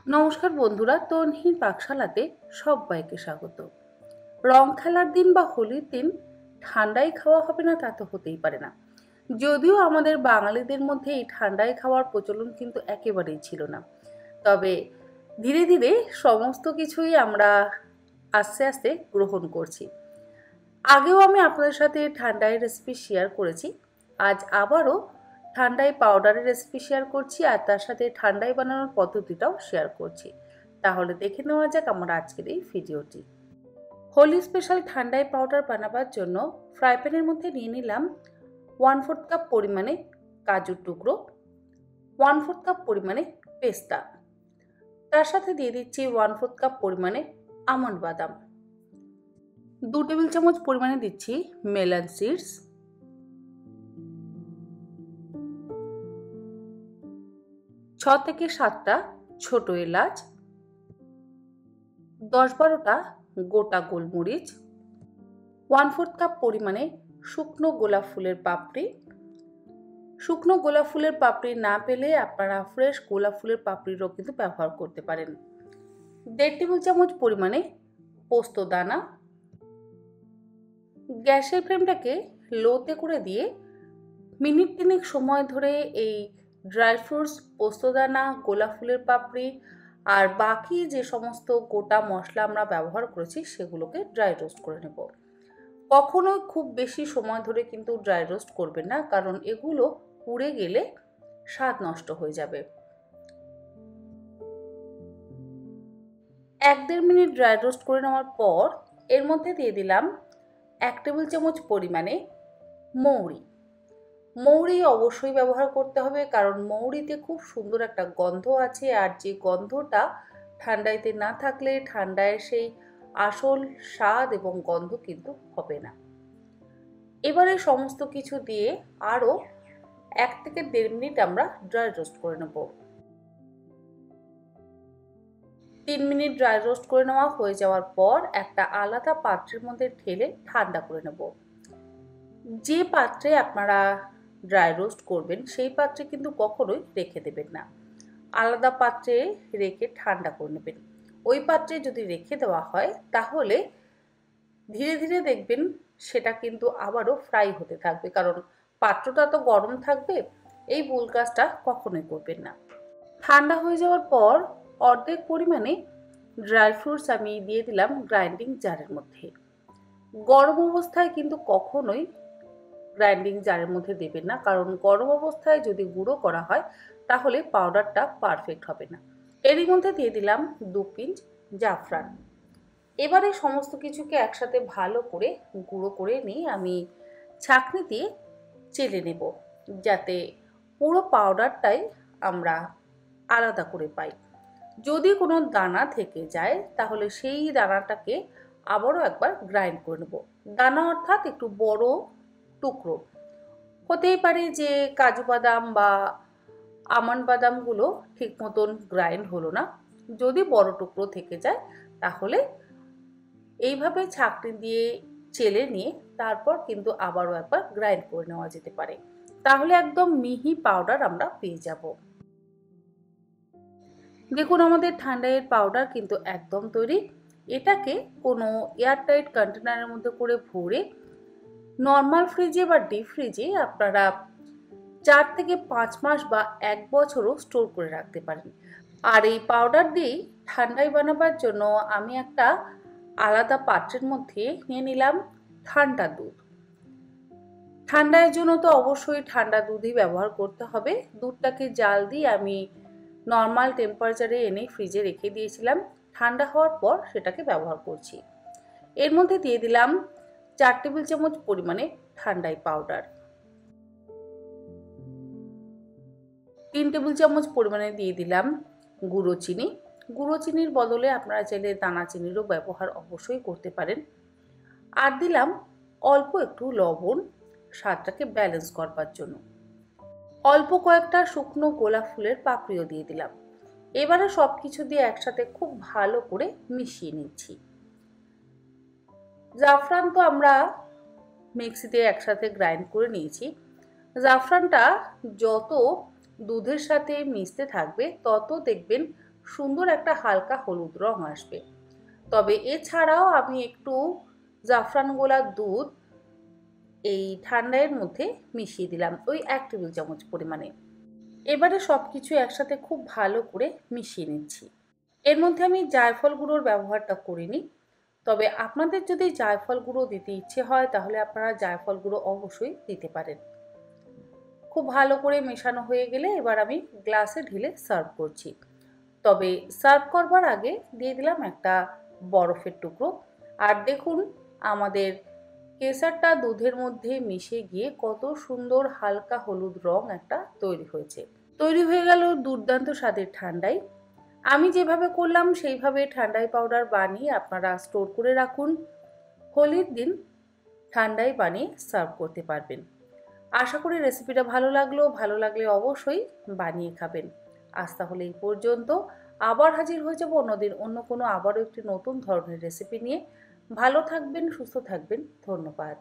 নমস্কার বন্ধুরা, তনহির পাকশালাতে সবাইকে স্বাগত। রং খেলার দিন বা হোলির দিন ঠান্ডাই খাওয়া হবে না তা তো হতেই পারে না। যদিও আমাদের বাঙালিদের মধ্যে এই ঠান্ডায় খাওয়ার প্রচলন কিন্তু একেবারেই ছিল না, তবে ধীরে ধীরে সমস্ত কিছুই আমরা আস্তে আস্তে গ্রহণ করছি। আগেও আমি আপনাদের সাথে ঠান্ডায় রেসিপি শেয়ার করেছি, আজ আবারও ঠান্ডায় পাউডারের রেসিপি শেয়ার করছি আর তার সাথে ঠান্ডায় বানানোর পদ্ধতিটাও শেয়ার করছি। তাহলে দেখে নেওয়া যাক আমার আজকের এই ভিডিওটি। হোলি স্পেশাল ঠান্ডায় পাউডার বানাবার জন্য ফ্রাই প্যানের মধ্যে নিয়ে নিলাম 1/4 কাপ পরিমাণে কাজুর টুকরো, 1/4 কাপ পরিমাণে পেস্তা, তার সাথে দিয়ে দিচ্ছি 1/4 কাপ পরিমাণে আমন্ড বাদাম, 2 টেবিল চামচ পরিমাণে দিচ্ছি মেলন সিডস, 6 থেকে 7টা ছোট এলাচ, 10-12টা গোটা গোলমরিচ, 1/4 কাপ পরিমাণে শুকনো গোলাপ ফুলের পাপড়ি। শুকনো গোলাপ ফুলের পাপড়ি না পেলে আপনারা ফ্রেশ গোলাপ ফুলের পাপড়িরও কিন্তু ব্যবহার করতে পারেন। 1.5 টেবিল চামচ পরিমাণে পোস্ত দানা। গ্যাসের ফ্লেমটাকে লোতে করে দিয়ে মিনিট 3 সময় ধরে এই ড্রাই ফ্রুটস, পোস্তদানা, গোলাপ ফুলের পাপড়ি আর বাকি যে সমস্ত গোটা মশলা আমরা ব্যবহার করেছি সেগুলোকে ড্রাই রোস্ট করে নেব। কখনোই খুব বেশি সময় ধরে কিন্তু ড্রাই রোস্ট করবেন না, কারণ এগুলো পুড়ে গেলে স্বাদ নষ্ট হয়ে যাবে। 1-1.5 মিনিট ড্রাই রোস্ট করে নেওয়ার পর এর মধ্যে দিয়ে দিলাম 1 টেবিল চামচ পরিমাণে মৌরি। মৌরি অবশ্যই ব্যবহার করতে হবে, কারণ মৌরিতে খুব সুন্দর একটা গন্ধ আছে, আর যে গন্ধটা ঠান্ডাইতে না থাকলে ঠান্ডায় সেই আসল স্বাদ এবং গন্ধ কিন্তু হবে না। এবারে সমস্ত কিছু দিয়ে আরও 1 থেকে 1.5 মিনিট আমরা ড্রাই রোস্ট করে নেব। 3 মিনিট ড্রাই রোস্ট করে নেওয়া হয়ে যাওয়ার পর একটা আলাদা পাত্রের মধ্যে ঢেলে ঠান্ডা করে নেব। যে পাত্রে আপনারা ড্রাই রোস্ট করবেন সেই পাত্রে কিন্তু কখনোই রেখে দেবেন না, আলাদা পাত্রে রেখে ঠান্ডা করে নেবেন। ওই পাত্রে যদি রেখে দেওয়া হয় তাহলে ধীরে ধীরে দেখবেন সেটা কিন্তু আবারও ফ্রাই হতে থাকবে, কারণ পাত্রটা তো গরম থাকবে। এই ভুল কাজটা কখনোই করবেন না। ঠান্ডা হয়ে যাওয়ার পর অর্ধেক পরিমাণে ড্রাই ফ্রুটস আমি দিয়ে দিলাম গ্রাইন্ডিং জারের মধ্যে। গরম অবস্থায় কিন্তু কখনোই গ্রাইন্ডিং জারের মধ্যে দেবেন না, কারণ গরম অবস্থায় যদি গুঁড়ো করা হয় তাহলে পাউডারটা পারফেক্ট হবে না। এরই মধ্যে দিয়ে দিলাম 2 পিঞ্চ জাফরান। এবারে সমস্ত কিছুকে একসাথে ভালো করে গুঁড়ো করে নিয়ে আমি ছাঁকনি দিয়ে চেলে নেব, যাতে পুরো পাউডারটাই আমরা আলাদা করে পাই। যদি কোনো দানা থেকে যায় তাহলে সেই দানাটাকে আবারও একবার গ্রাইন্ড করে নেব। দানা অর্থাৎ একটু বড় টুকরো হতেই পারে যে কাজু বাদাম বা আমন্ড বাদামগুলো ঠিক মতন গ্রাইন্ড হলো না। যদি বড় টুকরো থেকে যায় তাহলে এইভাবে ছাঁকনি দিয়ে চেলে নিয়ে তারপর কিন্তু আবারও একবার গ্রাইন্ড করে নেওয়া যেতে পারে, তাহলে একদম মিহি পাউডার আমরা পেয়ে যাব। দেখুন আমাদের ঠান্ডায়ের পাউডার কিন্তু একদম তৈরি। এটাকে কোনো এয়ারটাইট কন্টেনারের মধ্যে করে ভরে নর্মাল ফ্রিজে বা ডিপ ফ্রিজে আপনারা 4 থেকে 5 মাস বা 1 বছরও স্টোর করে রাখতে পারেন। আর এই পাউডার দিয়েই ঠান্ডায় বানাবার জন্য আমি একটা আলাদা পাত্রের মধ্যে নিয়ে নিলাম ঠান্ডা দুধ। ঠান্ডার জন্য তো অবশ্যই ঠান্ডা দুধই ব্যবহার করতে হবে। দুধটাকে জাল দিয়ে আমি নর্মাল টেম্পারেচারে এনে ফ্রিজে রেখে দিয়েছিলাম। ঠান্ডা হওয়ার পর সেটাকে ব্যবহার করছি। এর মধ্যে দিয়ে দিলাম 4 টেবিল চামচ পরিমাণে ঠান্ডাই পাউডার, 3 টেবিল চামচ পরিমাণে দিয়ে দিলাম গুঁড়ো চিনি। গুঁড়ো চিনির বদলে আপনারা চাইলে দানা চিনিরও ব্যবহার অবশ্যই করতে পারেন। আর দিলাম অল্প একটু লবণ স্বাদটাকে ব্যালেন্স করবার জন্য। অল্প কয়েকটা শুকনো গোলাপ ফুলের পাপড়িও দিয়ে দিলাম। এবারে সব কিছু দিয়ে একসাথে খুব ভালো করে মিশিয়ে নিচ্ছি। জাফরান তো আমরা মিক্সিতে একসাথে গ্রাইন্ড করে নিয়েছি। জাফরানটা যত দুধের সাথে মিশতে থাকবে তত দেখবেন সুন্দর একটা হালকা হলুদ রং আসবে। তবে এছাড়াও আমি একটু জাফরান গোলার দুধ এই ঠান্ডার মধ্যে মিশিয়ে দিলাম, ওই 1 টেবিল চামচ পরিমাণে। এবারে সব কিছু একসাথে খুব ভালো করে মিশিয়ে নিচ্ছি। এর মধ্যে আমি জায়ফল গুঁড়োর ব্যবহারটা করিনি, তবে আপনাদের যদি জায়ফল গুঁড়ো দিতে ইচ্ছে হয় তাহলে আপনারা জায়ফল গুঁড়ো অবশ্যই দিতে পারেন। খুব ভালো করে মেশানো হয়ে গেলে এবার আমি গ্লাসে ঢেলে সার্ভ করছি। তবে সার্ভ করবার আগে দিয়ে দিলাম একটা বরফের টুকরো। আর দেখুন আমাদের কেসারটা দুধের মধ্যে মিশে গিয়ে কত সুন্দর হালকা হলুদ রং একটা তৈরি হয়েছে। তৈরি হয়ে গেল দুর্দান্ত স্বাদের ঠান্ডাই। আমি যেভাবে করলাম সেইভাবে ঠান্ডাই পাউডার বানিয়ে আপনারা স্টোর করে রাখুন, হোলির দিন ঠান্ডাই বানিয়ে সার্ভ করতে পারবেন। আশা করি রেসিপিটা ভালো লাগলে অবশ্যই বানিয়ে খাবেন। আজ তাহলে এই পর্যন্ত। আবার হাজির হয়ে যাব অন্যদিন অন্য কোনো আবারও একটি নতুন ধরনের রেসিপি নিয়ে। ভালো থাকবেন, সুস্থ থাকবেন। ধন্যবাদ।